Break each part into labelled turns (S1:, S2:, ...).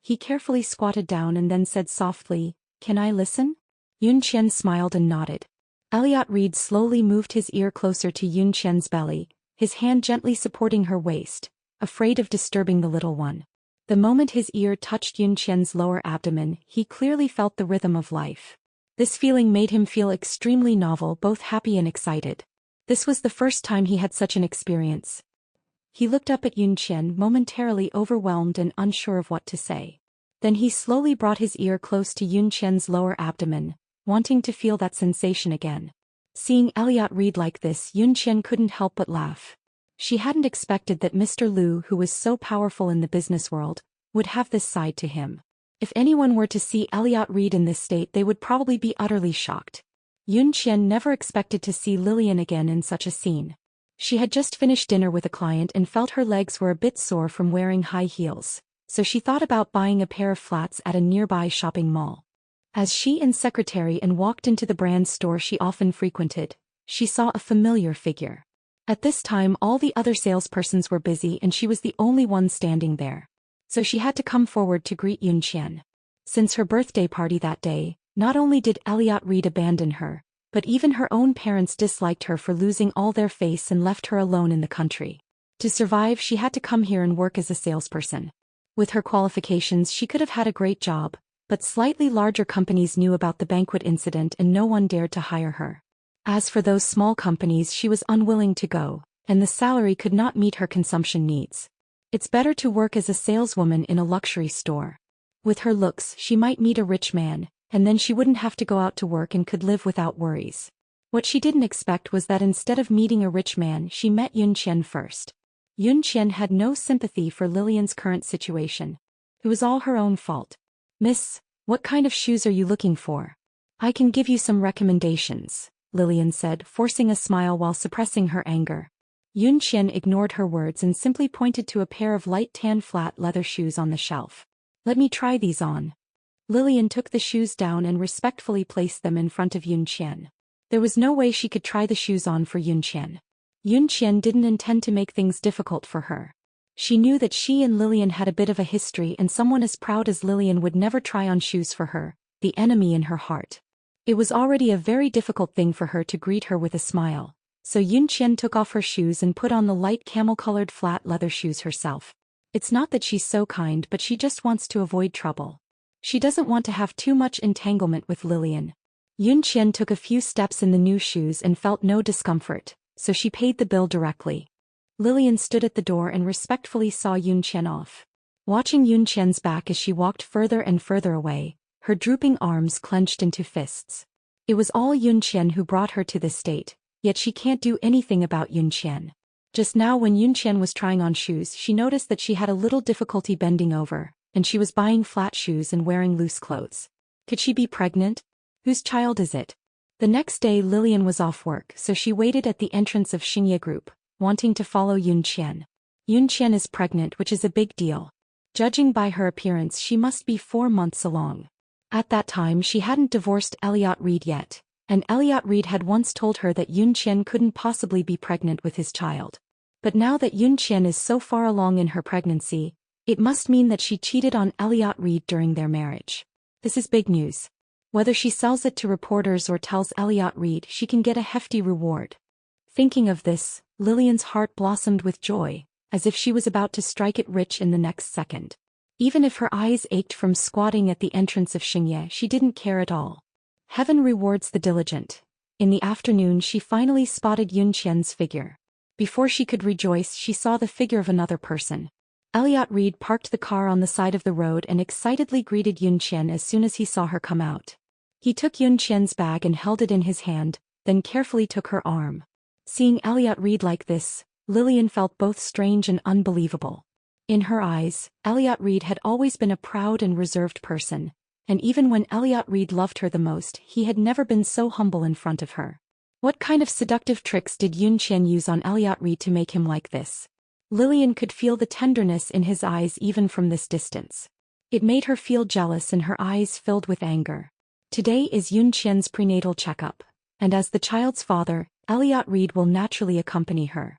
S1: he carefully squatted down and then said softly, "Can I listen?" Yun Qian smiled and nodded. Elliot Reed slowly moved his ear closer to Yun Qian's belly, his hand gently supporting her waist, afraid of disturbing the little one. The moment his ear touched Yun Qian's lower abdomen, he clearly felt the rhythm of life. This feeling made him feel extremely novel, both happy and excited. This was the first time he had such an experience. He looked up at Yun Qian, momentarily overwhelmed and unsure of what to say. Then he slowly brought his ear close to Yun Qian's lower abdomen, wanting to feel that sensation again. Seeing Elliot Reed like this, Yun Qian couldn't help but laugh. She hadn't expected that Mr. Liu, who was so powerful in the business world, would have this side to him. If anyone were to see Elliot Reed in this state, they would probably be utterly shocked. Yun Qian never expected to see Lillian again in such a scene. She had just finished dinner with a client and felt her legs were a bit sore from wearing high heels, so she thought about buying a pair of flats at a nearby shopping mall. As she and secretary and walked into the brand store she often frequented, she saw a familiar figure. At this time all the other salespersons were busy and she was the only one standing there. So she had to come forward to greet Yun Qian. Since her birthday party that day, not only did Elliot Reed abandon her, but even her own parents disliked her for losing all their face and left her alone in the country. To survive, she had to come here and work as a salesperson. With her qualifications, she could have had a great job, but slightly larger companies knew about the banquet incident and no one dared to hire her. As for those small companies, she was unwilling to go, and the salary could not meet her consumption needs. It's better to work as a saleswoman in a luxury store. With her looks, she might meet a rich man, and then she wouldn't have to go out to work and could live without worries. What she didn't expect was that instead of meeting a rich man, she met Yun Qian first. Yun Qian had no sympathy for Lillian's current situation. It was all her own fault. "Miss, what kind of shoes are you looking for? I can give you some recommendations," Lillian said, forcing a smile while suppressing her anger. Yun Qian ignored her words and simply pointed to a pair of light tan flat leather shoes on the shelf. "Let me try these on." Lillian took the shoes down and respectfully placed them in front of Yun Qian. There was no way she could try the shoes on for Yun Qian. Yun Qian didn't intend to make things difficult for her. She knew that she and Lillian had a bit of a history and someone as proud as Lillian would never try on shoes for her, the enemy in her heart. It was already a very difficult thing for her to greet her with a smile, so Yun Qian took off her shoes and put on the light camel-colored flat leather shoes herself. It's not that she's so kind, but she just wants to avoid trouble. She doesn't want to have too much entanglement with Lillian. Yun Qian took a few steps in the new shoes and felt no discomfort, so she paid the bill directly. Lillian stood at the door and respectfully saw Yun Qian off. Watching Yun Qian's back as she walked further and further away, her drooping arms clenched into fists. It was all Yun Qian who brought her to this state, yet she can't do anything about Yun Qian. Just now when Yun Qian was trying on shoes, she noticed that she had a little difficulty bending over, and she was buying flat shoes and wearing loose clothes. Could she be pregnant? Whose child is it? The next day Lillian was off work, so she waited at the entrance of Xingye Group, wanting to follow Yun Qian. Yun Qian is pregnant, which is a big deal. Judging by her appearance, she must be 4 months along. At that time she hadn't divorced Elliot Reed yet, and Elliot Reed had once told her that Yun Qian couldn't possibly be pregnant with his child. But now that Yun Qian is so far along in her pregnancy, it must mean that she cheated on Elliot Reed during their marriage. This is big news. Whether she sells it to reporters or tells Elliot Reed, she can get a hefty reward. Thinking of this, Lillian's heart blossomed with joy, as if she was about to strike it rich in the next second. Even if her eyes ached from squatting at the entrance of Xingye, she didn't care at all. Heaven rewards the diligent. In the afternoon she finally spotted Yun Qian's figure. Before she could rejoice, she saw the figure of another person. Elliot Reed parked the car on the side of the road and excitedly greeted Yun Qian as soon as he saw her come out. He took Yun Qian's bag and held it in his hand, then carefully took her arm. Seeing Elliot Reed like this, Lillian felt both strange and unbelievable. In her eyes, Elliot Reed had always been a proud and reserved person, and even when Elliot Reed loved her the most, he had never been so humble in front of her. What kind of seductive tricks did Yun Qian use on Elliot Reed to make him like this? Lillian could feel the tenderness in his eyes even from this distance. It made her feel jealous and her eyes filled with anger. Today is Yun Qian's prenatal checkup, and as the child's father, Elliot Reed will naturally accompany her.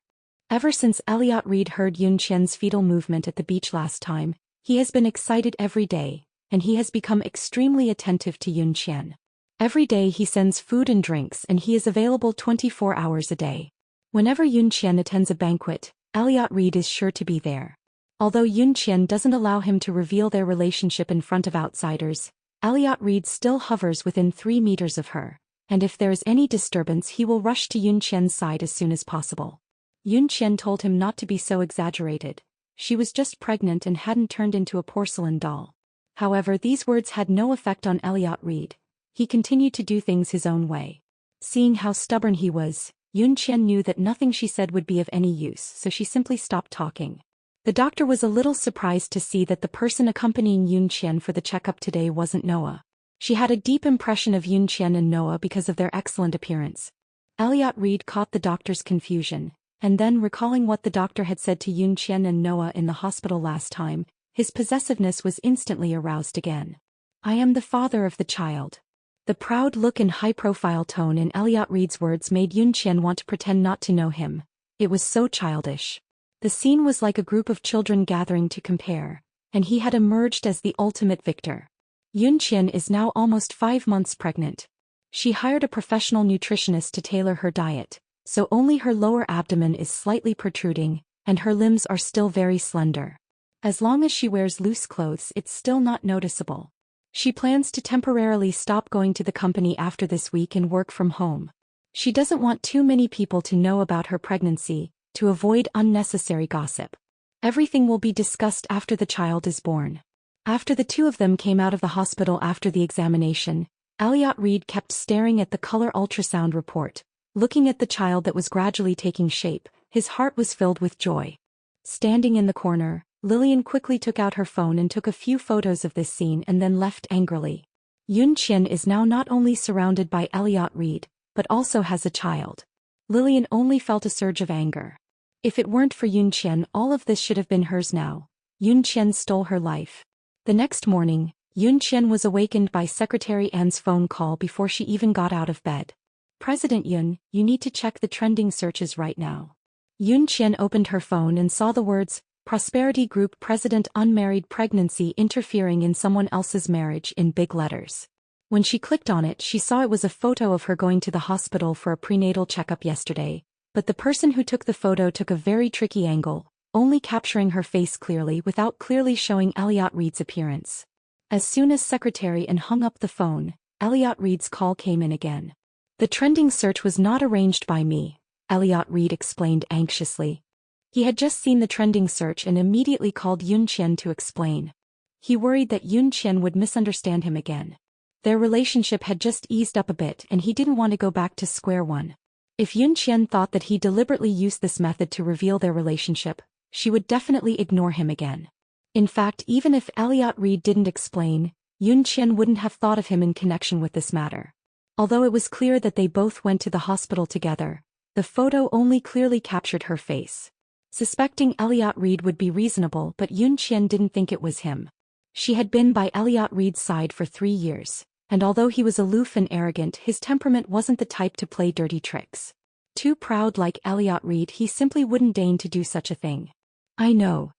S1: Ever since Elliot Reed heard Yun Qian's fetal movement at the beach last time, He has been excited every day, and he has become extremely attentive to Yun Qian. Every day he sends food and drinks and he is available 24 hours a day. Whenever Yun Qian attends a banquet, Elliot Reed is sure to be there. Although Yun Qian doesn't allow him to reveal their relationship in front of outsiders, Elliot Reed still hovers within 3 meters of her, and if there is any disturbance he will rush to Yun Qian's side as soon as possible. Yun Qian told him not to be so exaggerated. She was just pregnant and hadn't turned into a porcelain doll. However, these words had no effect on Elliot Reed. He continued to do things his own way. Seeing how stubborn he was, Yun Qian knew that nothing she said would be of any use, so she simply stopped talking. The doctor was a little surprised to see that the person accompanying Yun Qian for the checkup today wasn't Noah. She had a deep impression of Yun Qian and Noah because of their excellent appearance. Elliot Reed caught the doctor's confusion, and then recalling what the doctor had said to Yun Qian and Noah in the hospital last time, his possessiveness was instantly aroused again. "I am the father of the child." The proud look and high-profile tone in Elliot Reed's words made Yun Qian want to pretend not to know him. It was so childish. The scene was like a group of children gathering to compare, and he had emerged as the ultimate victor. Yun Qian is now almost 5 months pregnant. She hired a professional nutritionist to tailor her diet, so only her lower abdomen is slightly protruding, and her limbs are still very slender. As long as she wears loose clothes, it's still not noticeable. She plans to temporarily stop going to the company after this week and work from home. She doesn't want too many people to know about her pregnancy, to avoid unnecessary gossip. Everything will be discussed after the child is born. After the two of them came out of the hospital after the examination, Elliot Reed kept staring at the color ultrasound report. Looking at the child that was gradually taking shape, his heart was filled with joy. Standing in the corner, Lillian quickly took out her phone and took a few photos of this scene and then left angrily. Yun Qian is now not only surrounded by Elliot Reed, but also has a child. Lillian only felt a surge of anger. If it weren't for Yun Qian, all of this should have been hers now. Yun Qian stole her life. The next morning, Yun Qian was awakened by Secretary Anne's phone call before she even got out of bed. "President Yun, you need to check the trending searches right now." Yun Qian opened her phone and saw the words, "Prosperity Group President Unmarried Pregnancy Interfering in Someone Else's Marriage" in big letters. When she clicked on it, she saw it was a photo of her going to the hospital for a prenatal checkup yesterday, but the person who took the photo took a very tricky angle, only capturing her face clearly without clearly showing Elliot Reed's appearance. As soon as Secretary Anne hung up the phone, Elliot Reed's call came in again. "The trending search was not arranged by me," Elliot Reed explained anxiously. He had just seen the trending search and immediately called Yun Qian to explain. He worried that Yun Qian would misunderstand him again. Their relationship had just eased up a bit and he didn't want to go back to square one. If Yun Qian thought that he deliberately used this method to reveal their relationship, she would definitely ignore him again. In fact, even if Elliot Reed didn't explain, Yun Qian wouldn't have thought of him in connection with this matter. Although it was clear that they both went to the hospital together, the photo only clearly captured her face. Suspecting Elliot Reed would be reasonable, but Yun Qian didn't think it was him. She had been by Elliot Reed's side for 3 years, and although he was aloof and arrogant, his temperament wasn't the type to play dirty tricks. Too proud like Elliot Reed, he simply wouldn't deign to do such a thing. "I know."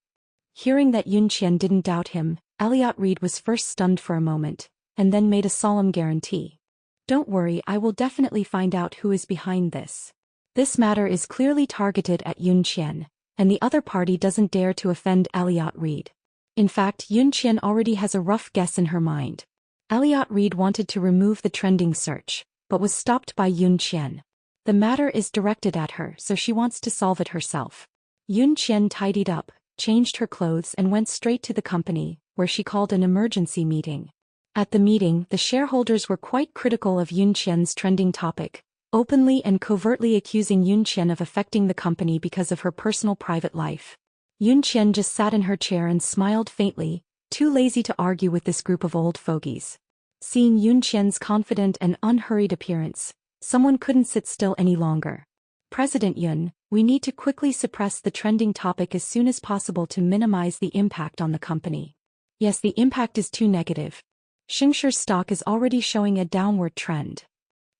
S1: Hearing that Yun Qian didn't doubt him, Elliot Reed was first stunned for a moment, and then made a solemn guarantee. "Don't worry, I will definitely find out who is behind this. This matter is clearly targeted at Yun Qian, and the other party doesn't dare to offend Elliot Reed. In fact, Yun Qian already has a rough guess in her mind. Elliot Reed wanted to remove the trending search, but was stopped by Yun Qian. The matter is directed at her, so she wants to solve it herself." Yun Qian tidied up, changed her clothes and went straight to the company, where she called an emergency meeting. At the meeting, the shareholders were quite critical of Yun Qian's trending topic, openly and covertly accusing Yun Qian of affecting the company because of her personal private life. Yun Qian just sat in her chair and smiled faintly, too lazy to argue with this group of old fogies. Seeing Yun Qian's confident and unhurried appearance, someone couldn't sit still any longer. "President Yun, we need to quickly suppress the trending topic as soon as possible to minimize the impact on the company." "Yes, the impact is too negative. Xingshi's stock is already showing a downward trend.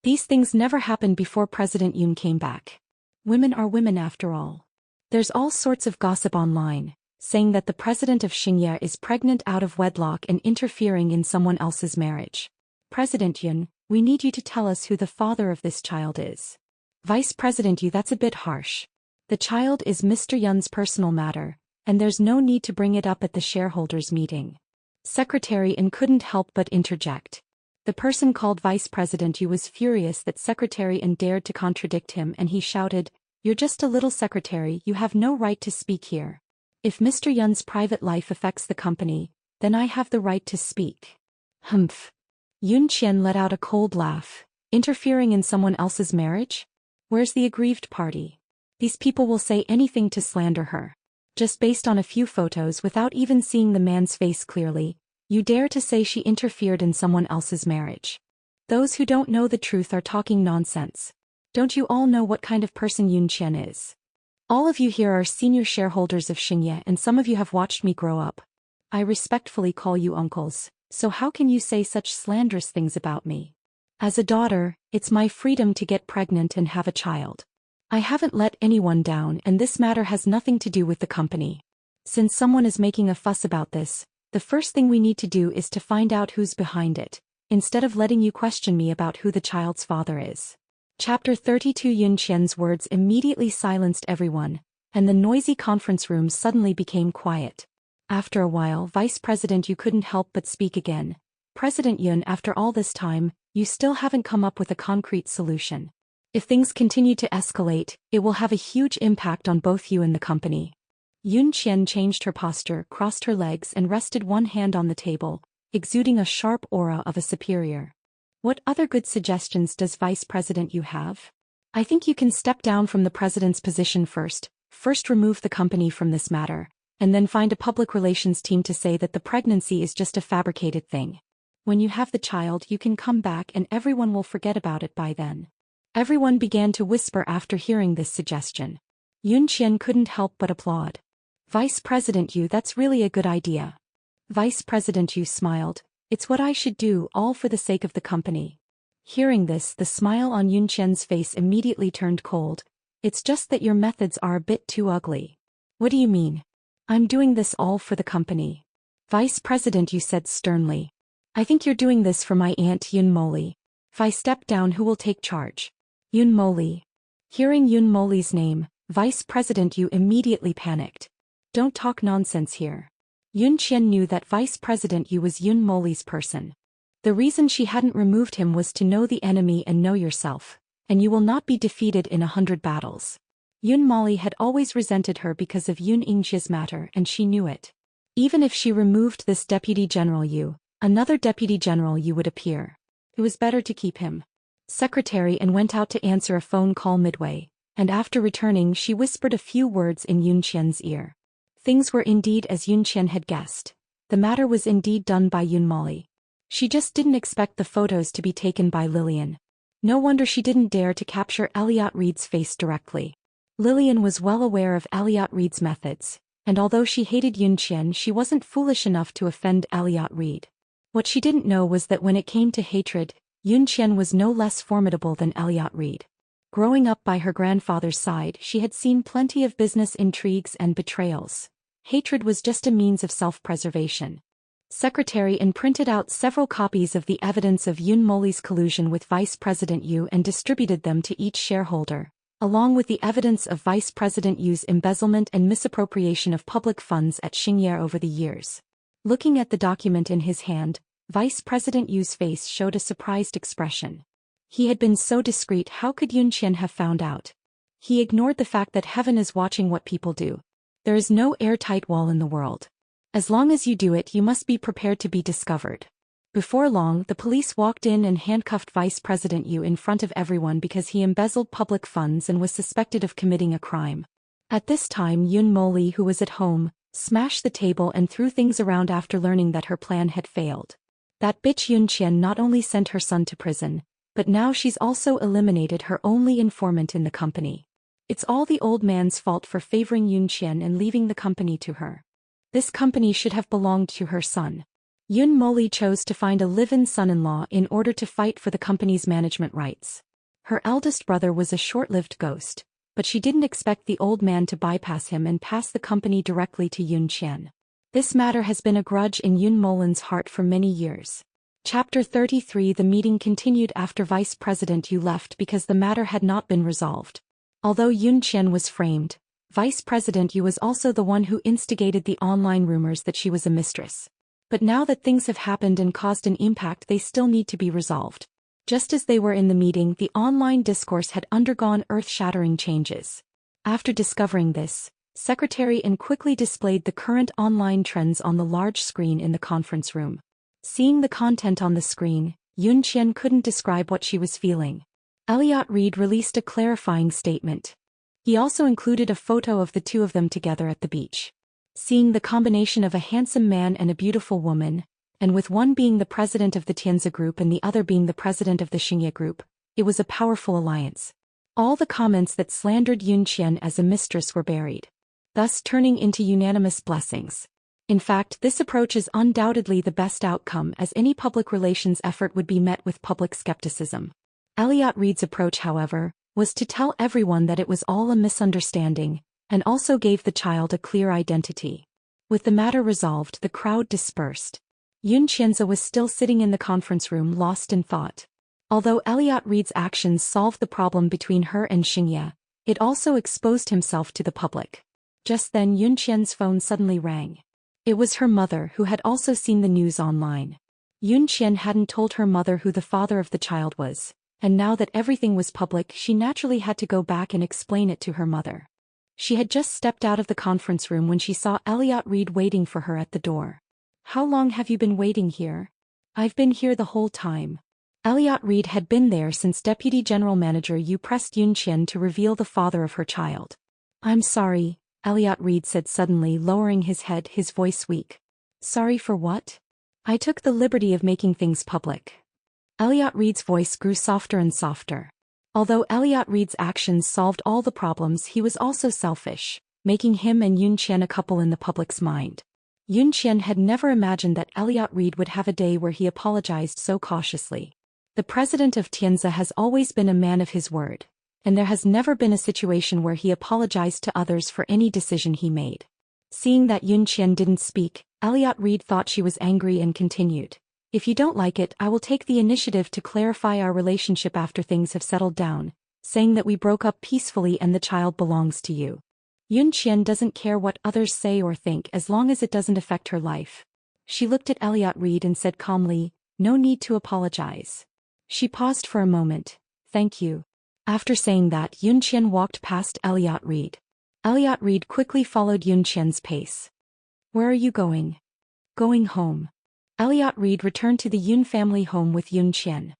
S1: These things never happened before President Yun came back. Women are women after all. There's all sorts of gossip online, saying that the president of Xingye is pregnant out of wedlock and interfering in someone else's marriage. President Yun, we need you to tell us who the father of this child is. Vice President Yu, that's a bit harsh. The child is Mr. Yun's personal matter, and there's no need to bring it up at the shareholders' meeting. Secretary Yun couldn't help but interject. The person called Vice President Yu was furious that Secretary Yun dared to contradict him, and he shouted, "You're just a little secretary, you have no right to speak here. If Mr. Yun's private life affects the company, then I have the right to speak." Humph. Yun Qian let out a cold laugh. Interfering in someone else's marriage? Where's the aggrieved party? These people will say anything to slander her. Just based on a few photos without even seeing the man's face clearly, you dare to say she interfered in someone else's marriage. Those who don't know the truth are talking nonsense. Don't you all know what kind of person Yun Qian is? All of you here are senior shareholders of Xingye, and some of you have watched me grow up. I respectfully call you uncles, so how can you say such slanderous things about me? As a daughter, it's my freedom to get pregnant and have a child. I haven't let anyone down, and this matter has nothing to do with the company. Since someone is making a fuss about this, the first thing we need to do is to find out who's behind it, instead of letting you question me about who the child's father is. Chapter 32. Yun Qian's words immediately silenced everyone, and the noisy conference room suddenly became quiet. After a while, Vice President Yu couldn't help but speak again. President Yun, after all this time, you still haven't come up with a concrete solution. If things continue to escalate, it will have a huge impact on both you and the company. Yun Qian changed her posture, crossed her legs, and rested one hand on the table, exuding a sharp aura of a superior. What other good suggestions does Vice President Yu have? I think you can step down from the president's position first remove the company from this matter, and then find a public relations team to say that the pregnancy is just a fabricated thing. When you have the child, you can come back and everyone will forget about it by then. Everyone began to whisper after hearing this suggestion. Yun Qian couldn't help but applaud. Vice President Yu, that's really a good idea. Vice President Yu smiled. It's what I should do, all for the sake of the company. Hearing this, the smile on Yun Qian's face immediately turned cold. It's just that your methods are a bit too ugly. What do you mean? I'm doing this all for the company. Vice President Yu said sternly. I think you're doing this for my aunt Yun Moli. If I step down, who will take charge? Yun Moli. Hearing Yun Moli's name, Vice President Yu immediately panicked. Don't talk nonsense here. Yun Qian knew that Vice President Yu was Yun Moli's person. The reason she hadn't removed him was to know the enemy and know yourself, and you will not be defeated in 100 battles. Yun Moli had always resented her because of Yun Yingxia's matter, and she knew it. Even if she removed this Deputy General Yu, another Deputy General Yu would appear. It was better to keep him. Secretary and went out to answer a phone call midway, and after returning she whispered a few words in Yun Qian's ear. Things were indeed as Yun Qian had guessed. The matter was indeed done by Yun Moli. She just didn't expect the photos to be taken by Lillian. No wonder she didn't dare to capture Elliot Reed's face directly. Lillian was well aware of Elliot Reed's methods, and although she hated Yun Qian, she wasn't foolish enough to offend Elliot Reed. What she didn't know was that when it came to hatred, Yun Qian was no less formidable than Elliot Reed. Growing up by her grandfather's side, she had seen plenty of business intrigues and betrayals. Hatred was just a means of self-preservation. Secretary and printed out several copies of the evidence of Yun Moli's collusion with Vice President Yu and distributed them to each shareholder, along with the evidence of Vice President Yu's embezzlement and misappropriation of public funds at Xingye over the years. Looking at the document in his hand, Vice President Yu's face showed a surprised expression. He had been so discreet, how could Yun Qian have found out? He ignored the fact that heaven is watching what people do. There is no airtight wall in the world. As long as you do it, you must be prepared to be discovered. Before long, the police walked in and handcuffed Vice President Yu in front of everyone because he embezzled public funds and was suspected of committing a crime. At this time, Yun Moli, who was at home, smashed the table and threw things around after learning that her plan had failed. That bitch Yun Qian not only sent her son to prison, but now she's also eliminated her only informant in the company. It's all the old man's fault for favoring Yun Qian and leaving the company to her. This company should have belonged to her son. Yun Moli chose to find a live-in son-in-law in order to fight for the company's management rights. Her eldest brother was a short-lived ghost. but she didn't expect the old man to bypass him and pass the company directly to Yun Qian. This matter has been a grudge in Yun Molin's heart for many years. Chapter 33. The meeting continued after Vice President Yu left because the matter had not been resolved. Although Yun Qian was framed, Vice President Yu was also the one who instigated the online rumors that she was a mistress. But now that things have happened and caused an impact, they still need to be resolved. Just as they were in the meeting, the online discourse had undergone earth-shattering changes. After discovering this, Secretary N quickly displayed the current online trends on the large screen in the conference room. Seeing the content on the screen, Yun Qian couldn't describe what she was feeling. Elliot Reed released a clarifying statement. He also included a photo of the two of them together at the beach. Seeing the combination of a handsome man and a beautiful woman, and with one being the president of the Tianzi group and the other being the president of the Xingye group, it was a powerful alliance. All the comments that slandered Yun Qian as a mistress were buried, thus turning into unanimous blessings. In fact, this approach is undoubtedly the best outcome, as any public relations effort would be met with public skepticism. Elliot Reed's approach, however, was to tell everyone that it was all a misunderstanding, and also gave the child a clear identity. With the matter resolved, the crowd dispersed. Yun Qianzi was still sitting in the conference room, lost in thought. Although Elliot Reed's actions solved the problem between her and Xingye, it also exposed himself to the public. Just then Yun Qian's phone suddenly rang. It was her mother, who had also seen the news online. Yun Qian hadn't told her mother who the father of the child was, and now that everything was public, she naturally had to go back and explain it to her mother. She had just stepped out of the conference room when she saw Elliot Reed waiting for her at the door. "How long have you been waiting here?" "I've been here the whole time." Elliot Reed had been there since Deputy General Manager Yu pressed Yun Qian to reveal the father of her child. "I'm sorry," Elliot Reed said suddenly, lowering his head, his voice weak. "Sorry for what?" "I took the liberty of making things public." Elliot Reed's voice grew softer and softer. Although Elliot Reed's actions solved all the problems, he was also selfish, making him and Yun Qian a couple in the public's mind. Yun Qian had never imagined that Elliot Reed would have a day where he apologized so cautiously. The president of Tianzi has always been a man of his word, and there has never been a situation where he apologized to others for any decision he made. Seeing that Yun Qian didn't speak, Elliot Reed thought she was angry and continued. "If you don't like it, I will take the initiative to clarify our relationship after things have settled down, saying that we broke up peacefully and the child belongs to you." Yun Qian doesn't care what others say or think as long as it doesn't affect her life. She looked at Elliot Reed and said calmly, "No need to apologize." She paused for a moment. "Thank you." After saying that, Yun Qian walked past Elliot Reed. Elliot Reed quickly followed Yun Qian's pace. "Where are you going?" "Going home." Elliot Reed returned to the Yun family home with Yun Qian.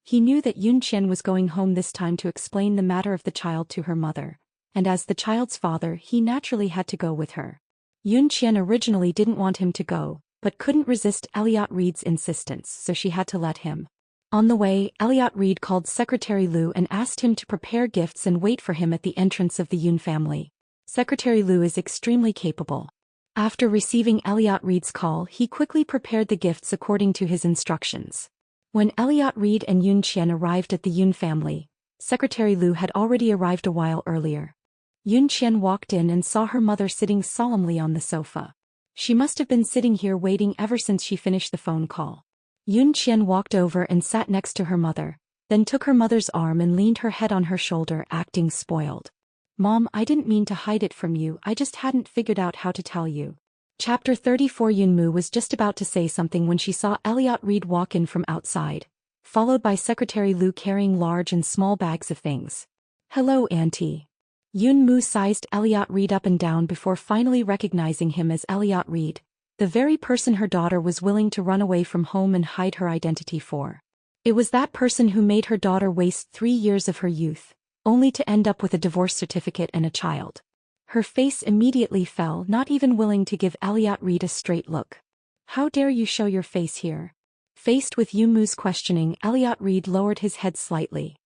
S1: He knew that Yun Qian was going home this time to explain the matter of the child to her mother, and as the child's father, he naturally had to go with her. Yun Qian originally didn't want him to go, but couldn't resist Elliot Reed's insistence, so she had to let him. On the way, Elliot Reed called Secretary Liu and asked him to prepare gifts and wait for him at the entrance of the Yun family. Secretary Liu is extremely capable. After receiving Elliot Reed's call, he quickly prepared the gifts according to his instructions. When Elliot Reed and Yun Qian arrived at the Yun family, Secretary Liu had already arrived a while earlier. Yun Qian walked in and saw her mother sitting solemnly on the sofa. She must have been sitting here waiting ever since she finished the phone call. Yun Qian walked over and sat next to her mother, then took her mother's arm and leaned her head on her shoulder, acting spoiled. "Mom, I didn't mean to hide it from you, I just hadn't figured out how to tell you." Chapter 34. Yunmu was just about to say something when she saw Elliot Reed walk in from outside, followed by Secretary Liu carrying large and small bags of things. "Hello, Auntie." Yunmu sized Elliot Reed up and down before finally recognizing him as Elliot Reed, the very person her daughter was willing to run away from home and hide her identity for. It was that person who made her daughter waste 3 years of her youth, only to end up with a divorce certificate and a child. Her face immediately fell, not even willing to give Elliot Reed a straight look. "How dare you show your face here?" Faced with Yunmu's questioning, Elliot Reed lowered his head slightly.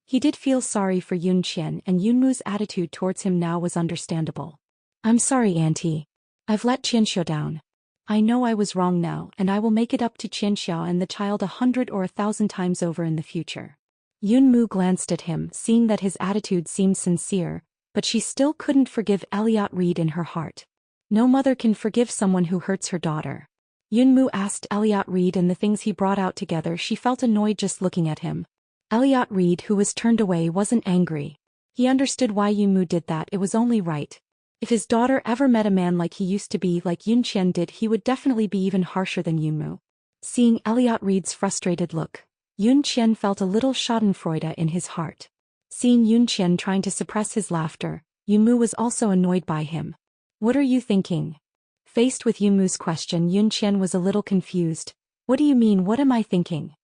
S1: He did feel sorry for Yun Qian, and Yunmu's attitude towards him now was understandable. "I'm sorry, Auntie. I've let Qianxiao down. I know I was wrong now, and I will make it up to Qianxiao and the child 100 or 1,000 times over in the future." Yunmu glanced at him, seeing that his attitude seemed sincere, but she still couldn't forgive Elliot Reed in her heart. No mother can forgive someone who hurts her daughter. Yunmu asked Elliot Reed, and the things he brought out together she felt annoyed just looking at him. Elliot Reed, who was turned away, wasn't angry. He understood why Yunmu did that, it was only right. If his daughter ever met a man like he used to be, like Yunqian did, he would definitely be even harsher than Yunmu. Seeing Elliot Reed's frustrated look, Yunqian felt a little schadenfreude in his heart. Seeing Yunqian trying to suppress his laughter, Yunmu was also annoyed by him. What are you thinking? Faced with Yunmu's question, Yunqian was a little confused. What do you mean, what am I thinking?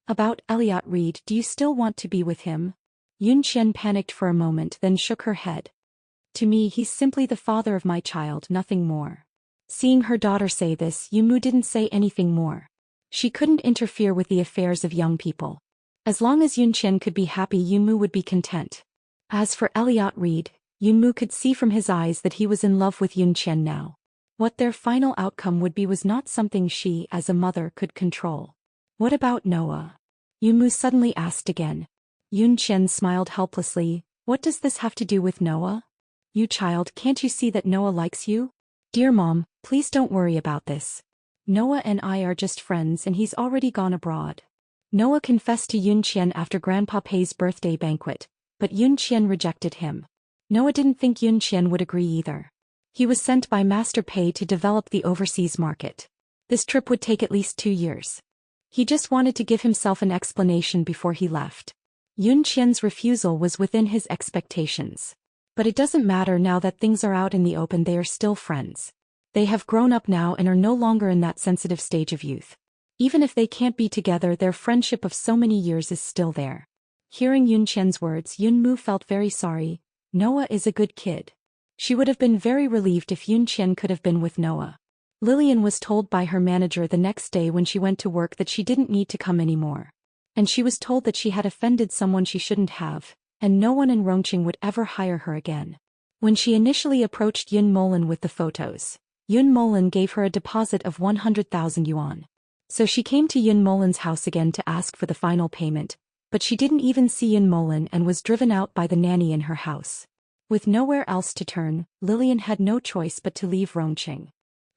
S1: About Elliot Reed, do you still want to be with him? Yunqian panicked for a moment, then shook her head. To me, he's simply the father of my child, nothing more. Seeing her daughter say this, Yunmu didn't say anything more. She couldn't interfere with the affairs of young people. As long as Yunqian could be happy, Yunmu would be content. As for Elliot Reed, Yunmu could see from his eyes that he was in love with Yunqian now. What their final outcome would be was not something she, as a mother, could control. What about Noah? Yunmu suddenly asked again. Yunqian smiled helplessly. What does this have to do with Noah? You child, can't you see that Noah likes you? Dear mom, please don't worry about this. Noah and I are just friends, and he's already gone abroad. Noah confessed to Yunqian after Grandpa Pei's birthday banquet, but Yunqian rejected him. Noah didn't think Yunqian would agree either. He was sent by Master Pei to develop the overseas market. This trip would take at least 2 years. He just wanted to give himself an explanation before he left. Yunqian's refusal was within his expectations. But it doesn't matter now that things are out in the open, they are still friends. They have grown up now and are no longer in that sensitive stage of youth. Even if they can't be together, their friendship of so many years is still there. Hearing Yunqian's words, Yunmu felt very sorry. Noah is a good kid. She would have been very relieved if Yunqian could have been with Noah. Lillian was told by her manager the next day when she went to work that she didn't need to come anymore. And she was told that she had offended someone she shouldn't have, and no one in Rongqing would ever hire her again. When she initially approached Yun Molan with the photos, Yun Molan gave her a deposit of 100,000 yuan. So she came to Yun Molan's house again to ask for the final payment, but she didn't even see Yun Molan and was driven out by the nanny in her house. With nowhere else to turn, Lillian had no choice but to leave Rongqing.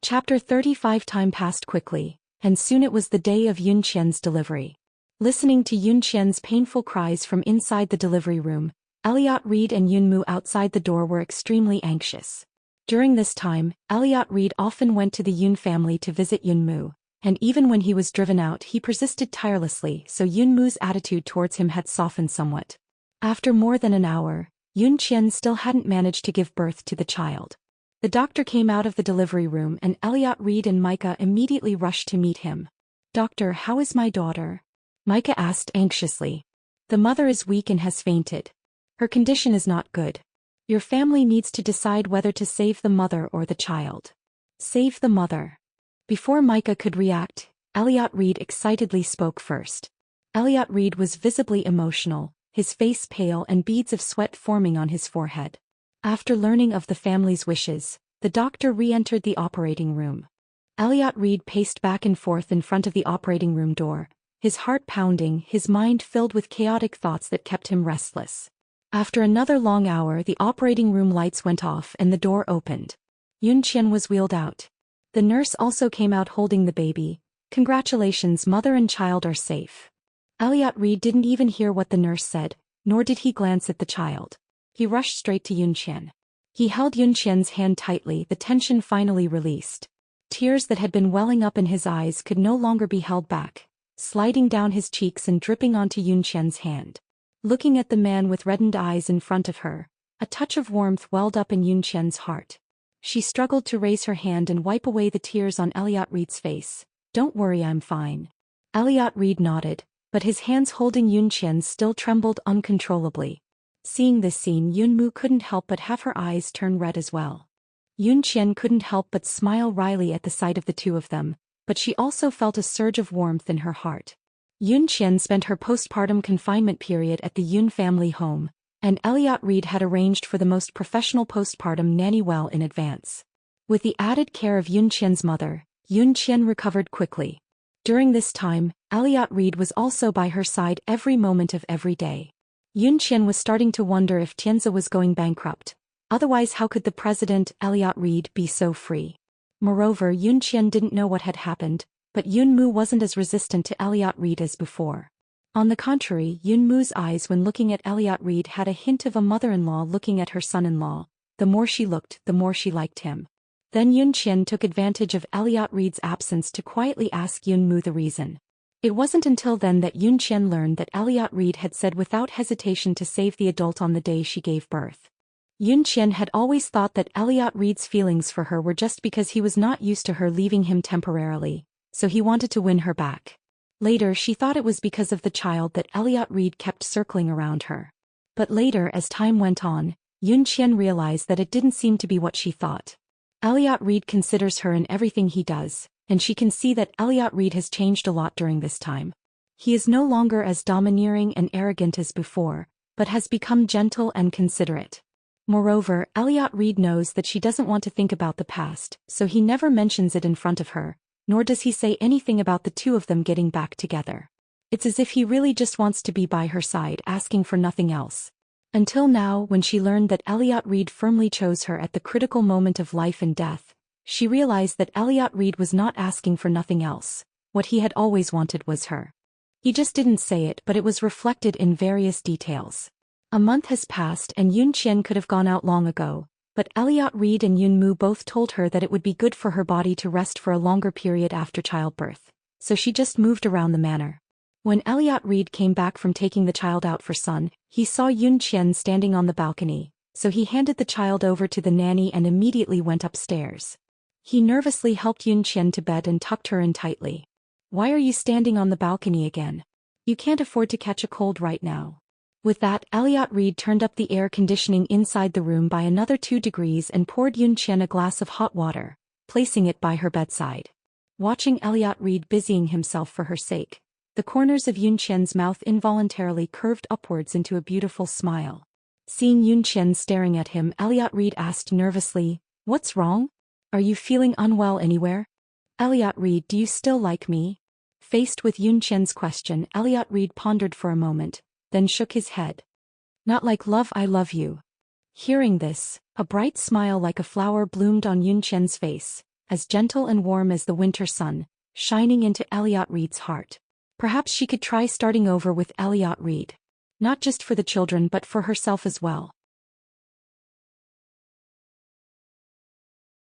S1: Chapter 35. Time passed quickly, and soon it was the day of Yunqian's delivery. Listening to Yunqian's painful cries from inside the delivery room, Elliot Reed and Yunmu outside the door were extremely anxious. During this time, Elliot Reed often went to the Yun family to visit Yunmu, and even when he was driven out he persisted tirelessly, so Yunmu's attitude towards him had softened somewhat. After more than an hour, Yunqian still hadn't managed to give birth to the child. The doctor came out of the delivery room and Elliot Reed and Micah immediately rushed to meet him. "Doctor, how is my daughter?" Micah asked anxiously. "The mother is weak and has fainted. Her condition is not good. Your family needs to decide whether to save the mother or the child." "Save the mother." Before Micah could react, Elliot Reed excitedly spoke first. Elliot Reed was visibly emotional, his face pale and beads of sweat forming on his forehead. After learning of the family's wishes, the doctor re-entered the operating room. Elliot Reed paced back and forth in front of the operating room door, his heart pounding, his mind filled with chaotic thoughts that kept him restless. After another long hour, the operating room lights went off and the door opened. Yunqian was wheeled out. The nurse also came out holding the baby. "Congratulations, mother and child are safe." Elliot Reed didn't even hear what the nurse said, nor did he glance at the child. He rushed straight to Yunqian. He held Yunqian's hand tightly, the tension finally released. Tears that had been welling up in his eyes could no longer be held back, sliding down his cheeks and dripping onto Yunqian's hand. Looking at the man with reddened eyes in front of her, a touch of warmth welled up in Yunqian's heart. She struggled to raise her hand and wipe away the tears on Elliot Reed's face. "Don't worry, I'm fine." Elliot Reed nodded, but his hands holding Yunqian's still trembled uncontrollably. Seeing this scene, Yunmu couldn't help but have her eyes turn red as well. Yunqian couldn't help but smile wryly at the sight of the two of them, but she also felt a surge of warmth in her heart. Yunqian spent her postpartum confinement period at the Yun family home, and Elliot Reed had arranged for the most professional postpartum nanny well in advance. With the added care of Yunqian's mother, Yunqian recovered quickly. During this time, Elliot Reed was also by her side every moment of every day. Yunqian was starting to wonder if Tianzi was going bankrupt, Otherwise how could the president, Elliot Reed, be so free? Moreover, Yoon Chien didn't know what had happened, but Yoon Moo wasn't as resistant to Elliot Reed as before. On the contrary, Yoon Moo's eyes when looking at Elliot Reed had a hint of a mother-in-law looking at her son-in-law. The more she looked, the more she liked him. Then Yoon Chien took advantage of Elliot Reed's absence to quietly ask Yoon Moo the reason. It wasn't until then that Yoon Chien learned that Elliot Reed had said without hesitation to save the adult on the day she gave birth. Yoon Chien had always thought that Elliot Reed's feelings for her were just because he was not used to her leaving him temporarily, so he wanted to win her back. Later she thought it was because of the child that Elliot Reed kept circling around her. But later as time went on, Yoon Chien realized that it didn't seem to be what she thought. Elliot Reed considers her in everything he does, and she can see that Elliot Reed has changed a lot during this time. He is no longer as domineering and arrogant as before, but has become gentle and considerate. Moreover, Elliot Reed knows that she doesn't want to think about the past, so he never mentions it in front of her, nor does he say anything about the two of them getting back together. It's as if he really just wants to be by her side, asking for nothing else. Until now, when she learned that Elliot Reed firmly chose her at the critical moment of life and death, she realized that Elliot Reed was not asking for nothing else. What he had always wanted was her. He just didn't say it, but it was reflected in various details. A month has passed and Yoon Chien could have gone out long ago, but Elliot Reed and Yoon Moo both told her that it would be good for her body to rest for a longer period after childbirth, so she just moved around the manor. When Elliot Reed came back from taking the child out for sun, he saw Yoon Chien standing on the balcony, so he handed the child over to the nanny and immediately went upstairs. He nervously helped Yoon Chien to bed and tucked her in tightly. "Why are you standing on the balcony again? You can't afford to catch a cold right now." With that, Elliot Reed turned up the air conditioning inside the room by another 2 degrees and poured Yoon Chien a glass of hot water, placing it by her bedside. Watching Elliot Reed busying himself for her sake, the corners of Yoon Chien's mouth involuntarily curved upwards into a beautiful smile. Seeing Yoon Chien staring at him, Elliot Reed asked nervously, "What's wrong? Are you feeling unwell anywhere? Elliot Reed, do you still like me?" Faced with Yoon Chien's question, Elliot Reed pondered for a moment, then shook his head. "Not like love, I love you." Hearing this, a bright smile like a flower bloomed on Yoon Chien's face, as gentle and warm as the winter sun, shining into Elliot Reed's heart. Perhaps she could try starting over with Elliot Reed. Not just for the children but for herself as well.